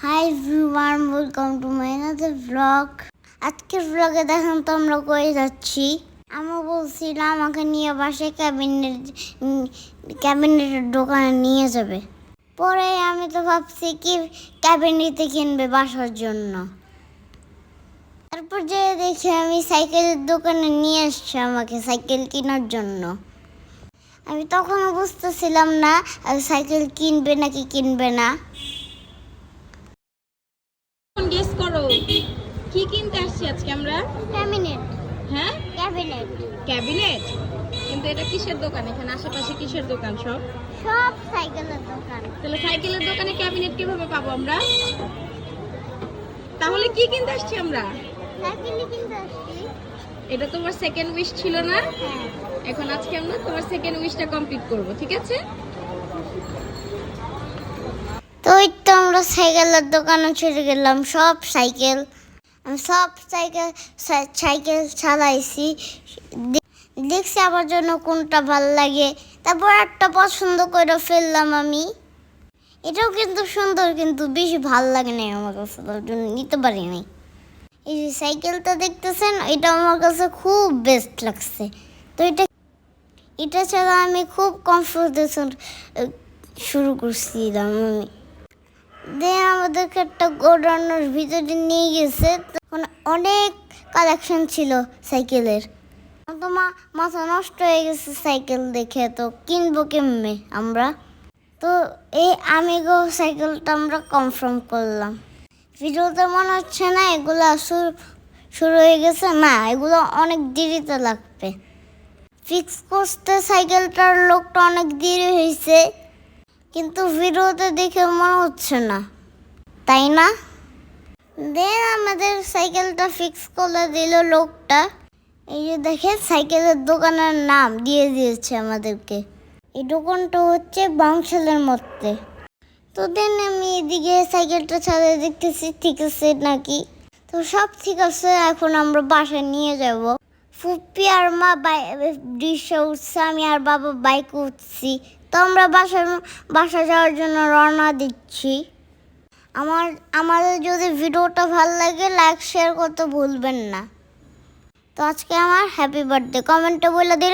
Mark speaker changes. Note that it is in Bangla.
Speaker 1: Hi everyone, welcome to my another blog. আজকের ব্লগে দেখেন তো আমরা কই যাচ্ছি। আমি বলছিলাম আমাকে নিয়ে বাসায় ক্যাবিনেটের দোকানে নিয়ে যাবে। পরে আমি তো ভাবছি কি ক্যাবিনেটে কিনবে বাসার জন্য। তারপর যে দেখি আমি সাইকেলের দোকানে নিয়ে আসছি আমাকে সাইকেল কেনার জন্য। আমি তখনও বুঝতেছিলাম না সাইকেল কিনবে নাকি কিনবে না।
Speaker 2: গেস করো কি কিনতে আসছি আজকে আমরা?
Speaker 1: ক্যাবিনেট।
Speaker 2: হ্যাঁ,
Speaker 1: ক্যাবিনেট।
Speaker 2: ক্যাবিনেট। কিন্তু এটা কিসের দোকান? এখানে আশেপাশে কিসের দোকান? সব
Speaker 1: সাইকেলের দোকান।
Speaker 2: তাহলে সাইকেলের দোকানে ক্যাবিনেট কিভাবে পাবো আমরা? তাহলে কি কিনতে আসছি আমরা?
Speaker 1: সাইকেলই কিনতে আসছি।
Speaker 2: এটা তোমার সেকেন্ড উইশ ছিল না?
Speaker 1: হ্যাঁ।
Speaker 2: এখন আজকে আমরা তোমার সেকেন্ড উইশটা কমপ্লিট করব, ঠিক আছে?
Speaker 1: তো ওই তো আমরা সাইকেলের দোকানে চলে গেলাম। সব সাইকেল সাইকেল চালাইছি, দেখছি আমার জন্য কোনটা ভাল লাগে। তারপর একটা পছন্দ করে ফেললাম আমি। এটাও কিন্তু সুন্দর, কিন্তু বেশি ভাল লাগে না আমার কাছে, তার জন্য নিতে পারি নাই। এই যে সাইকেলটা দেখতেছেন, এটা আমার কাছে খুব বেস্ট লাগছে। তো এটা ছাড়া আমি খুব কনফিউশন শুরু করছিলাম আমি। দেন আমাদেরকে একটা গোডাউনের ভিতরে নিয়ে গেছে। তখন অনেক কালেকশন ছিল সাইকেলের। তো মাথা নষ্ট হয়ে গেছে সাইকেল দেখে, তো কিনবো কেমনে আমরা। তো এই আমিগো সাইকেলটা আমরা কনফার্ম করলাম। ভিডিওতে মনে হচ্ছে না এগুলো শুরু হয়ে গেছে, না এগুলো অনেক দেরিতে লাগবে। ফিক্স করতে সাইকেলটার লোকটা অনেক দেরি হয়েছে, কিন্তু ভিডিওতে দেখে মনে হচ্ছে না, তাই না? দেন আমাদের সাইকেলটা ফিক্স করে দিল লোকটা। এই যে দেখেন সাইকেলের দোকানের নাম দিয়ে দিয়েছে আমাদেরকে। এই দোকানটা হচ্ছে বাংশালের মধ্যে। তো দেন আমি এদিকে সাইকেলটা চালিয়ে দেখতেছি ঠিক আছে নাকি। তো সব ঠিক আছে, এখন আমরা বাসায় নিয়ে যাব। ফুপি আর মা রিক্সা উঠছে, আমি আর বাবা বাইক উঠছি। তো আমরা বাসা যাওয়ার জন্য রওনা দিচ্ছি। আমাদের যদি ভিডিওটা ভালো লাগে লাইক শেয়ার করতে ভুলবেন না। তো আজকে আমার হ্যাপি বার্থডে কমেন্টে বলে দিন।